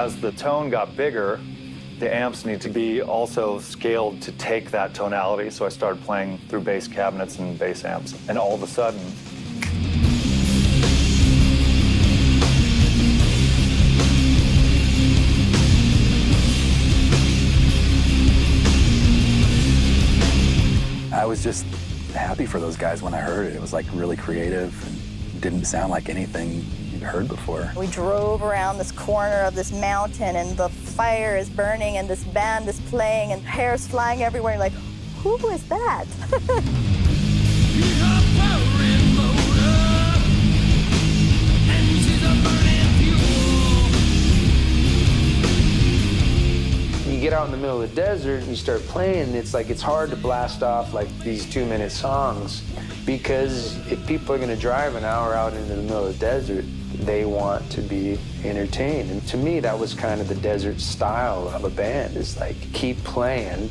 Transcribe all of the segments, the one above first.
as the tone got bigger, the amps need to be also scaled to take that tonality. So I started playing through bass cabinets and bass amps. And all of a sudden, I was just happy for those guys when I heard it. It was like really creative and didn't sound like anything you'd heard before. We drove around this corner of this mountain and the fire is burning and this band is playing and hair's flying everywhere. Like, who is that? You get out in the middle of the desert and you start playing, it's hard to blast off like these 2-minute songs, because if people are gonna drive an hour out into the middle of the desert, they want to be entertained. And to me, that was kind of the desert style of a band, is like, keep playing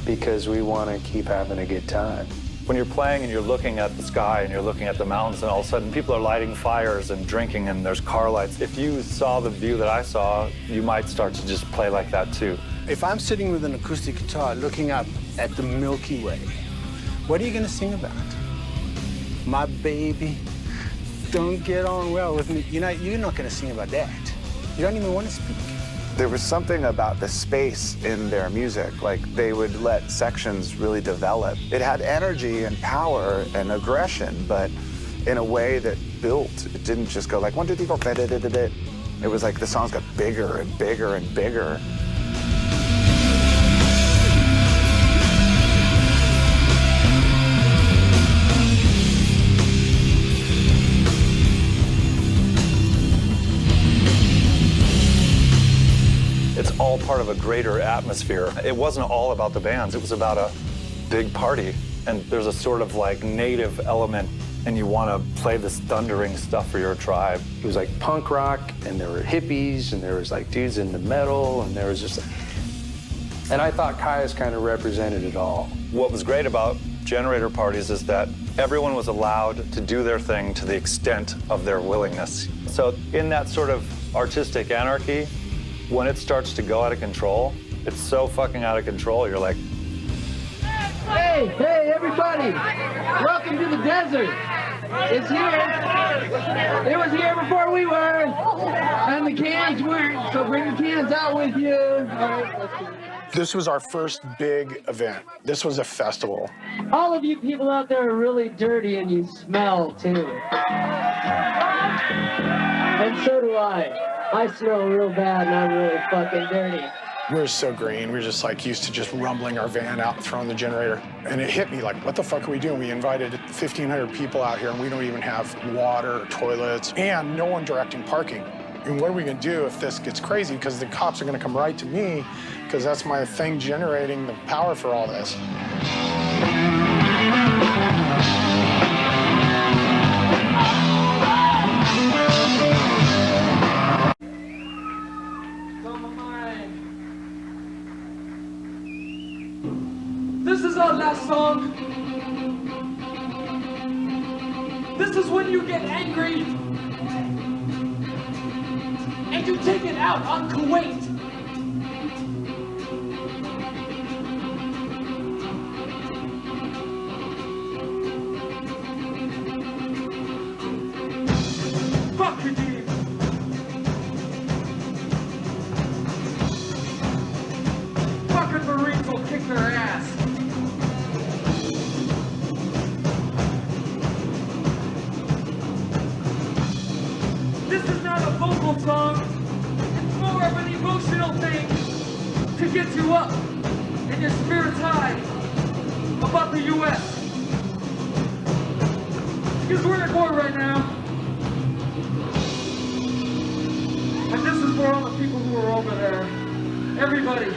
because we want to keep having a good time. when you're playing and you're looking at the sky and you're looking at the mountains and all of a sudden people are lighting fires and drinking and there's car lights, if you saw the view that I saw, you might start to just play like that too. If I'm sitting with an acoustic guitar looking up at the Milky Way, what are you gonna sing about? My baby, don't get on well with me. You're not gonna sing about that. You don't even want to speak. There was something about the space in their music, like they would let sections really develop. It had energy and power and aggression, but in a way that built. It didn't just go like 1, 2, 3, 4, da-da-da-da-da. It was like the songs got bigger and bigger and bigger. It's all part of a greater atmosphere. It wasn't all about the bands, it was about a big party. And there's a sort of like native element, and you want to play this thundering stuff for your tribe. It was like punk rock, and there were hippies, and there was like dudes into metal, and there was just, and I thought Kyuss kind of represented it all. What was great about generator parties is that everyone was allowed to do their thing to the extent of their willingness. So in that sort of artistic anarchy, when it starts to go out of control, it's so fucking out of control, you're like, hey, everybody! Welcome to the desert! It's here! It was here before we were! And the cans weren't, so bring the cans out with you! All right, This was our first big event. This was a festival. all of you people out there are really dirty and you smell too. And so do I. I smell real bad and I'm really fucking dirty. We were so green. We were just like used to just rumbling our van out and throwing the generator. And it hit me like, what the fuck are we doing? We invited 1,500 people out here and we don't even have water or toilets and no one directing parking. And what are we gonna do if this gets crazy? Because the cops are gonna come right to me because that's my thing generating the power for all this. This is our last song. This is when you get angry and you take it out on Kuwait. Fuck you, dude. Fucking Marines will kick their ass. This is not a vocal song. It's more of an emotional thing to get you up and your spirits high about the U.S. Because we're at war right now. And this is for all the people who are over there. Everybody.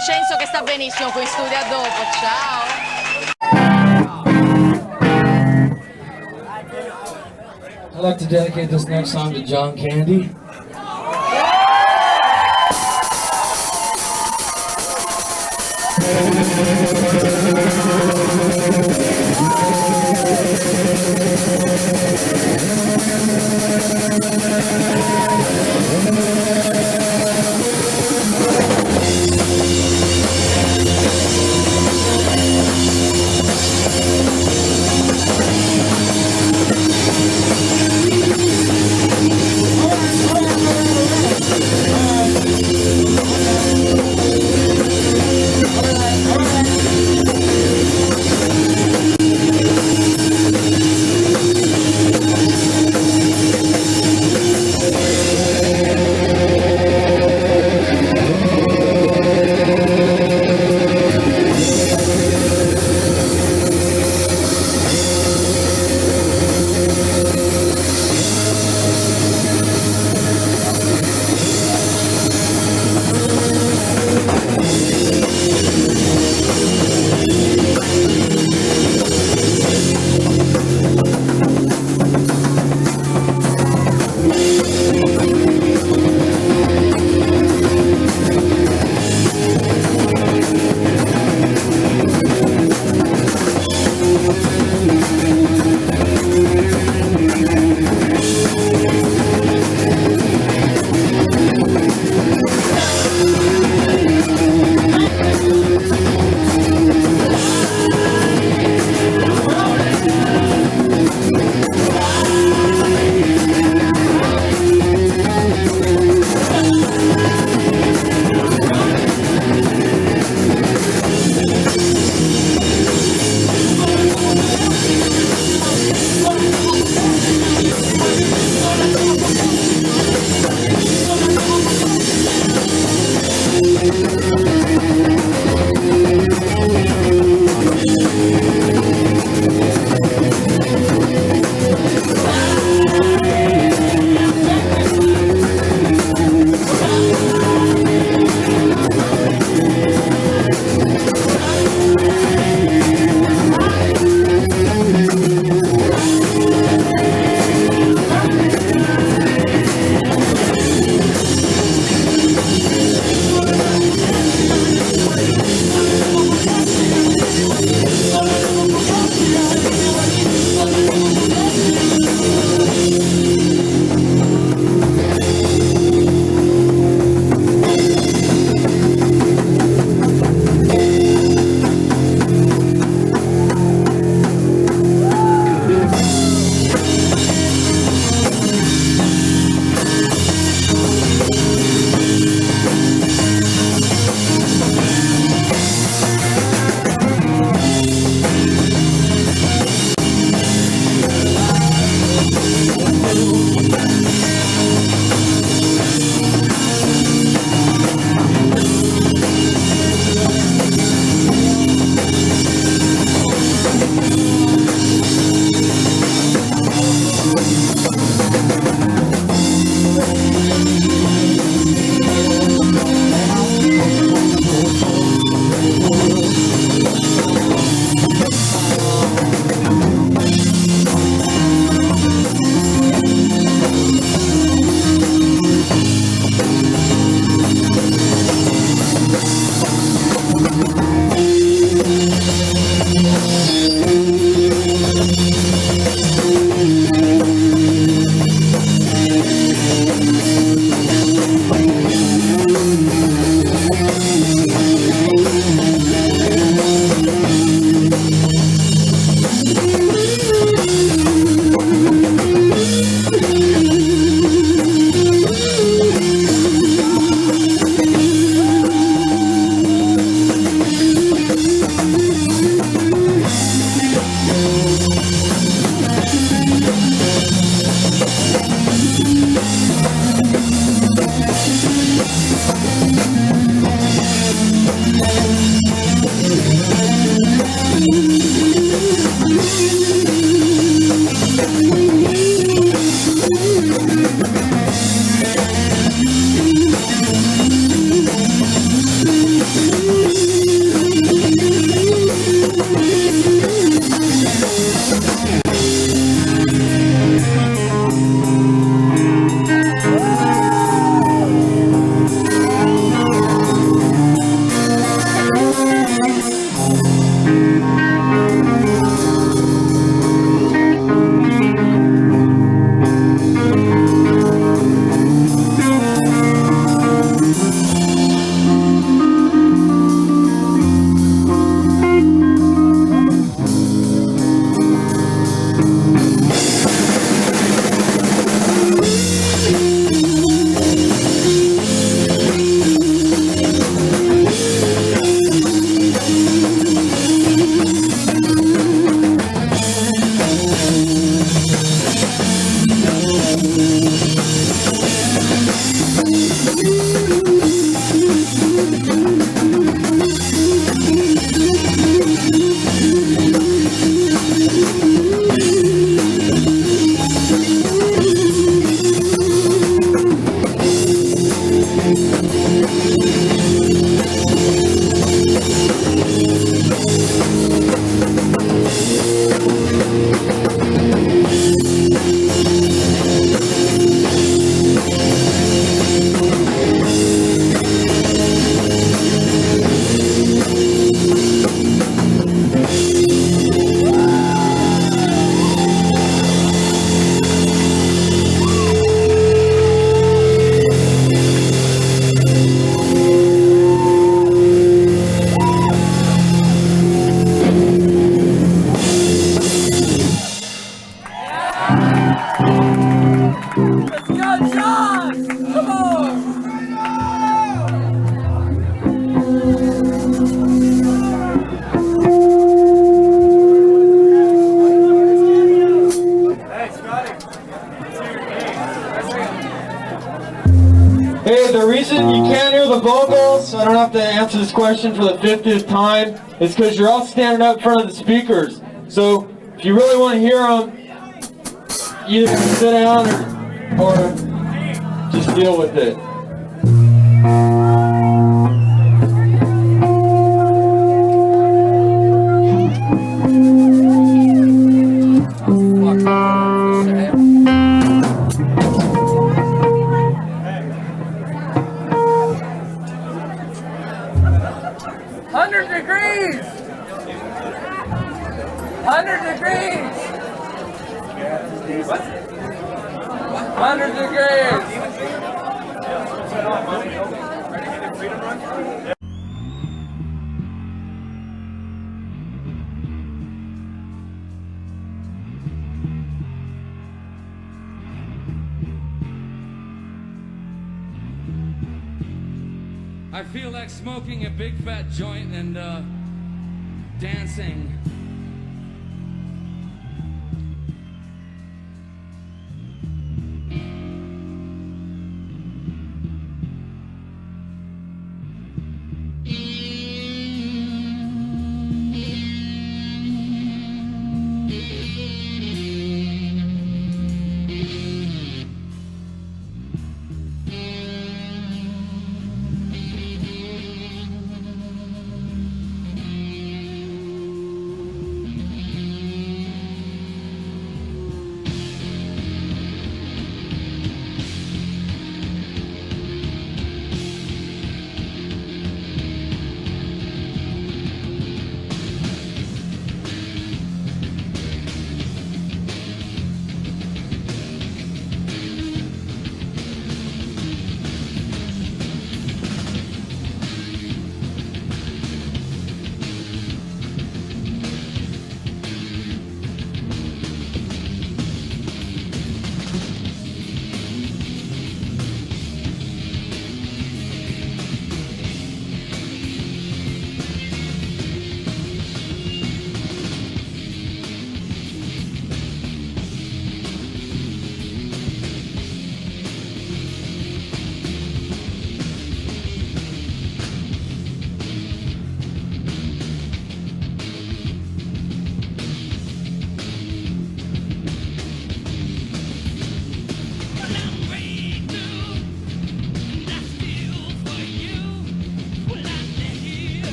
Vincenzo che sta benissimo qui in studio, a dopo, ciao. I'd like to dedicate this next song to John Candy. I don't have to answer this question for the 50th time. It's because you're all standing up in front of the speakers. So if you really want to hear them, you either sit down or just deal with it. Degrees! 100 degrees! What? 100 degrees! I feel like smoking a big fat joint and dancing.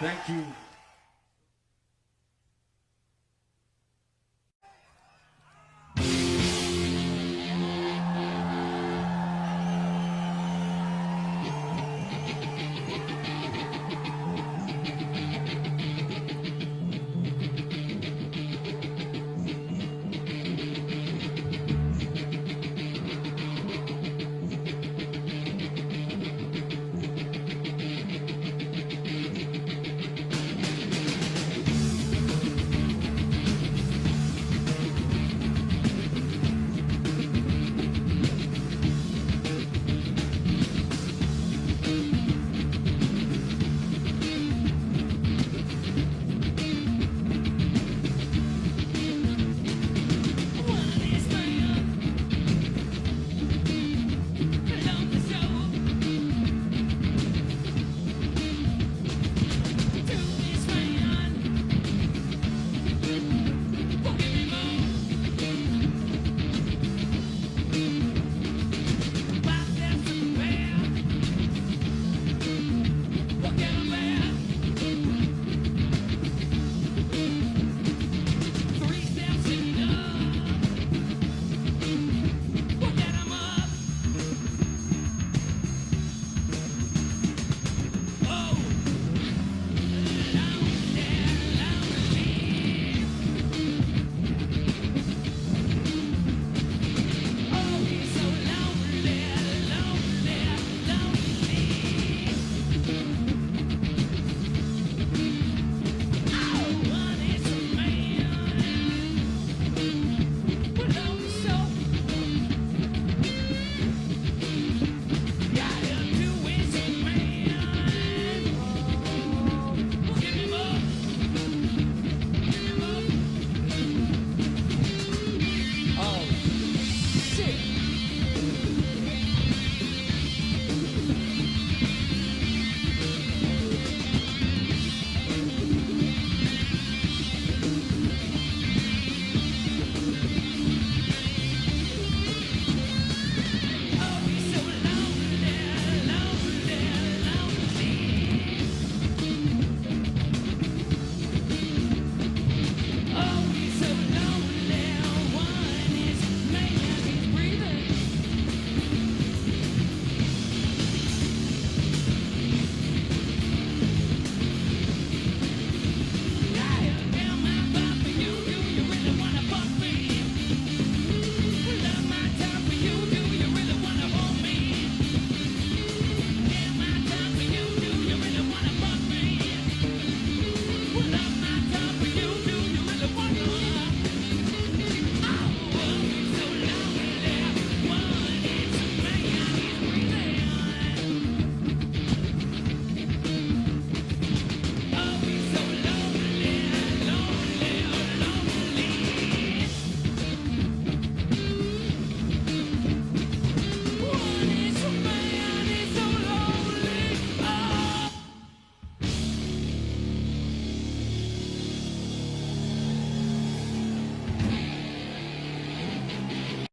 Thank you.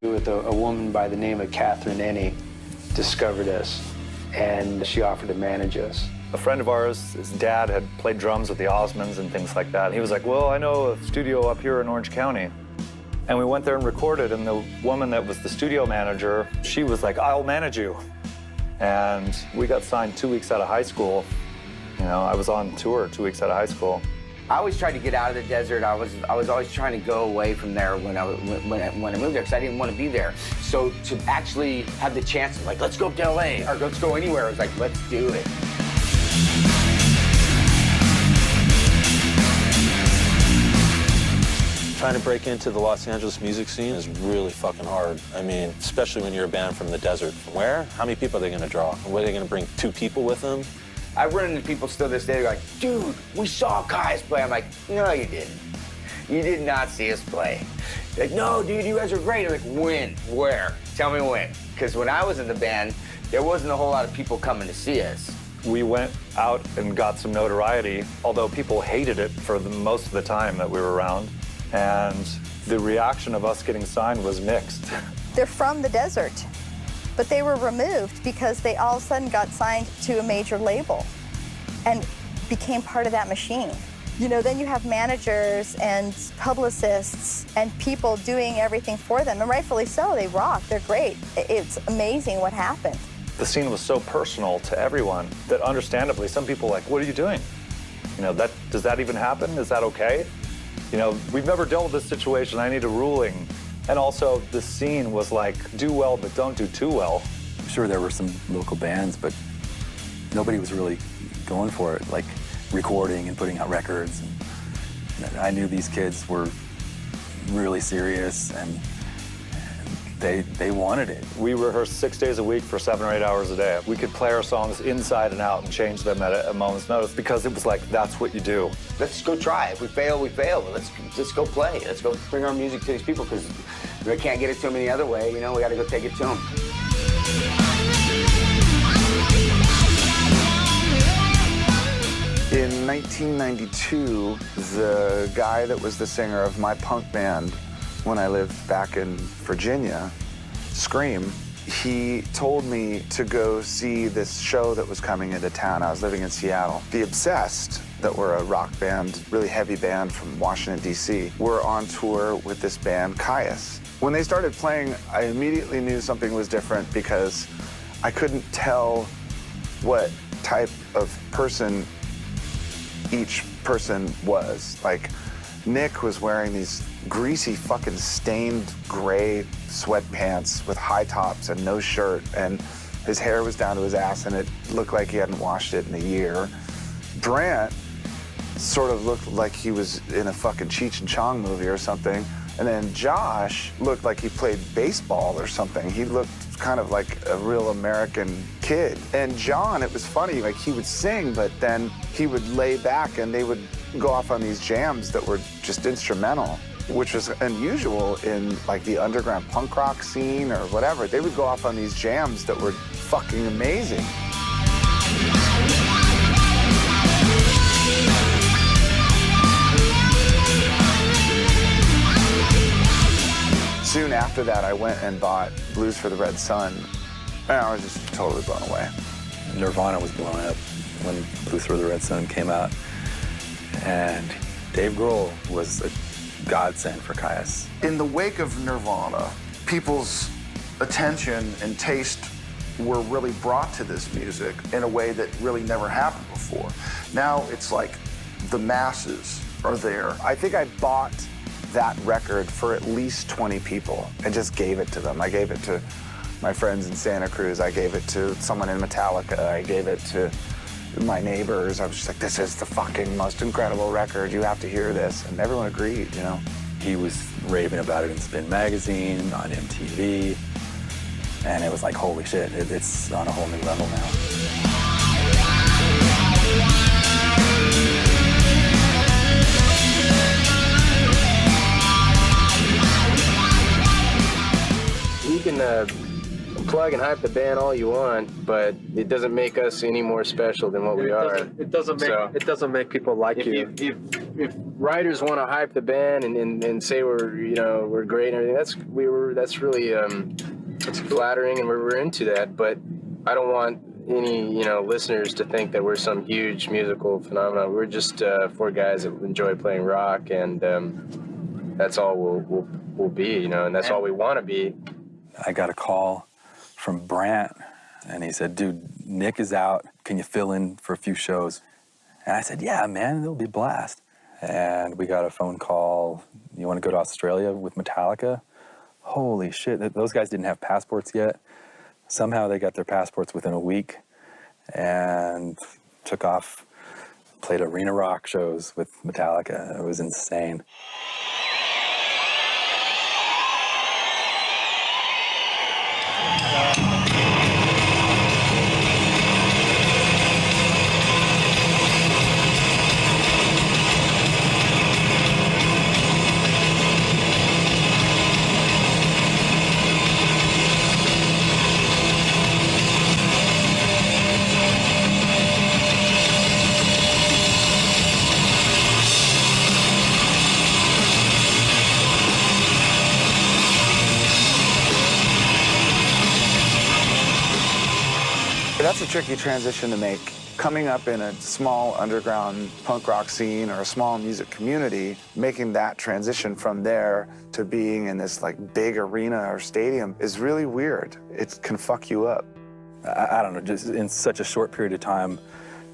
With a woman by the name of Catherine Ennie discovered us, and she offered to manage us. A friend of ours, his dad had played drums with the Osmonds and things like that. He was like, well, I know a studio up here in Orange County. And we went there and recorded, and the woman that was the studio manager, she was like, I'll manage you. And we got signed 2 weeks out of high school. You know, I was on tour 2 weeks out of high school. I always tried to get out of the desert. I was always trying to go away from there when I moved there, because I didn't want to be there. So to actually have the chance of like, let's go up to LA or let's go anywhere, I was like, let's do it. Trying to break into the Los Angeles music scene is really fucking hard. I mean, especially when you're a band from the desert. From where? How many people are they gonna draw? What are they gonna bring, 2 people with them? I run into people still this day, they're like, dude, we saw Kyuss play. I'm like, no, you didn't. You did not see us play. They're like, no, dude, you guys are great. I'm like, when? Where? Tell me when. Because when I was in the band, there wasn't a whole lot of people coming to see us. We went out and got some notoriety, although people hated it for most of the time that we were around. And the reaction of us getting signed was mixed. They're from the desert, but they were removed because they all of a sudden got signed to a major label. And became part of that machine. You know, then you have managers and publicists and people doing everything for them, and rightfully so. They rock, they're great. It's amazing what happened. The scene was so personal to everyone that understandably some people were like, what are you doing? You know, does that even happen? Is that okay? You know, we've never dealt with this situation. I need a ruling. And also the scene was like, do well, but don't do too well. I'm sure there were some local bands, but nobody was really going for it, like recording and putting out records. And I knew these kids were really serious, and they wanted it. We rehearsed 6 days a week for 7 or 8 hours a day. We could play our songs inside and out and change them at a moment's notice because it was like, that's what you do. Let's go try. If we fail, we fail. Let's go play. Let's go bring our music to these people because we can't get it to them any other way. You know, we got to go take it to them. In 1992, the guy that was the singer of my punk band when I lived back in Virginia, Scream, he told me to go see this show that was coming into town. I was living in Seattle. The Obsessed, that were a rock band, really heavy band from Washington, D.C., were on tour with this band, Kyuss. When they started playing, I immediately knew something was different because I couldn't tell what type of person each person was. Like, Nick was wearing these greasy fucking stained gray sweatpants with high tops and no shirt, and his hair was down to his ass and it looked like he hadn't washed it in a year. Brant sort of looked like he was in a fucking Cheech and Chong movie or something. And then Josh looked like he played baseball or something. He looked kind of like a real American kid. And John, it was funny, like he would sing, but then he would lay back and they would go off on these jams that were just instrumental, which was unusual in like the underground punk rock scene or whatever. They would go off on these jams that were fucking amazing. Soon after that, I went and bought Blues for the Red Sun, and I was just totally blown away. Nirvana was blowing up when Blues for the Red Sun came out, and Dave Grohl was a godsend for Kyuss. In the wake of Nirvana, people's attention and taste were really brought to this music in a way that really never happened before. Now it's like the masses are there. I think I bought that record for at least 20 people and just gave it to them. I gave it to my friends in Santa Cruz. I gave it to someone in Metallica. I gave it to my neighbors. I was just like, this is the fucking most incredible record. You have to hear this. And everyone agreed, you know. He was raving about it in Spin Magazine, on MTV, and it was like, holy shit, it's on a whole new level now. You can plug and hype the band all you want, but it doesn't make us any more special than what we are. It doesn't make people like you. If writers want to hype the band and say we're great and everything, that's really it's flattering, and we're into that. But I don't want any listeners to think that we're some huge musical phenomenon. We're just four guys that enjoy playing rock, and that's all we'll be, and that's all we want to be. I got a call from Brant, and he said, dude, Nick is out. Can you fill in for a few shows? And I said, yeah, man, it'll be a blast. And we got a phone call, you want to go to Australia with Metallica? Holy shit, those guys didn't have passports yet. Somehow they got their passports within a week and took off, played arena rock shows with Metallica. It was insane. That's a tricky transition to make. Coming up in a small underground punk rock scene or a small music community, making that transition from there to being in this like big arena or stadium is really weird. It can fuck you up. I don't know, just in such a short period of time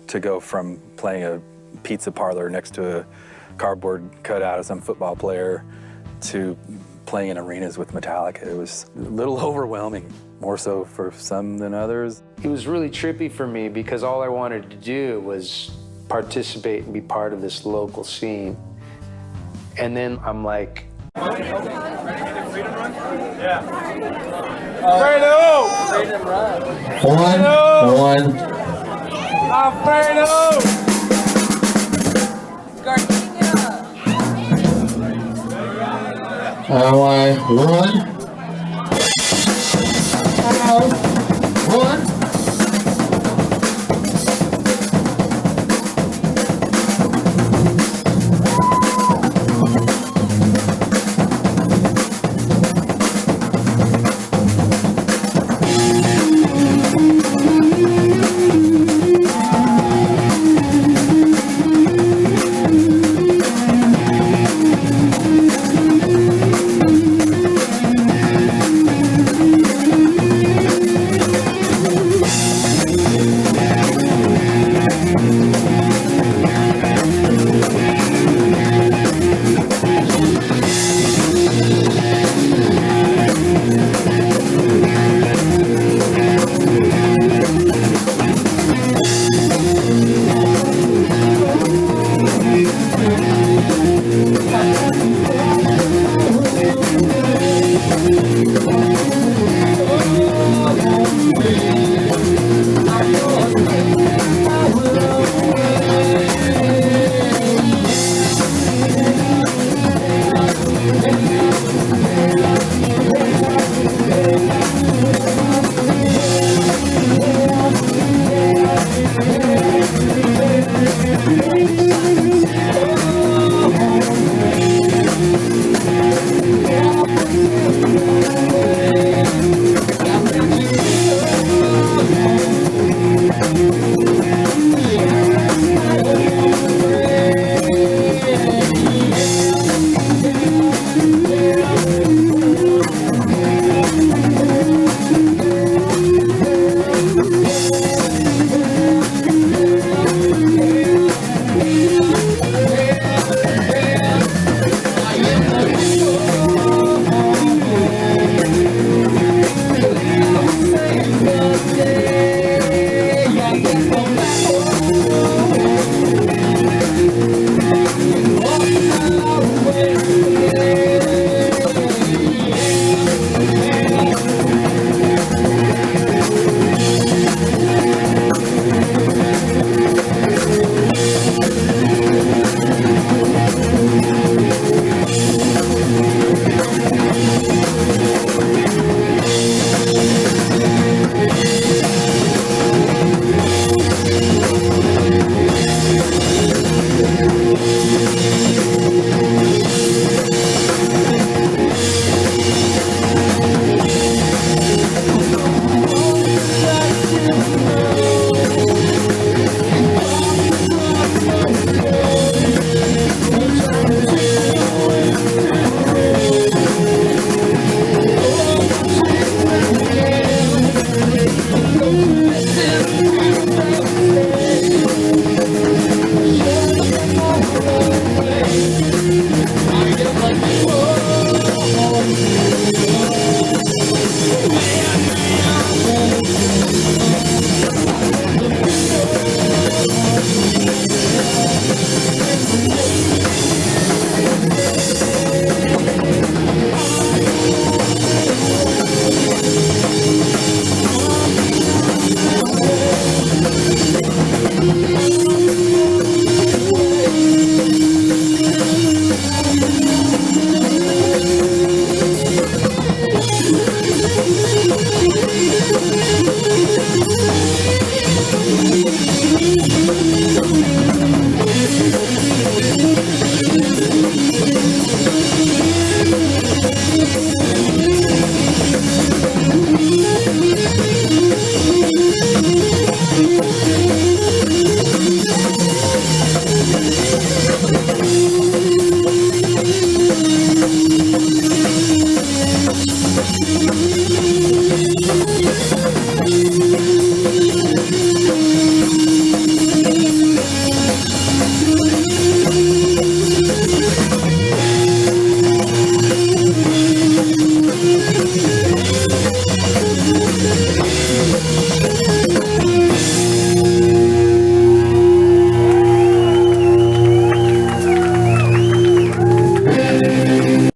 to go from playing a pizza parlor next to a cardboard cutout of some football player to playing in arenas with Metallica, it was a little overwhelming, more so for some than others. It was really trippy for me because all I wanted to do was participate and be part of this local scene. And then I'm like, One. One.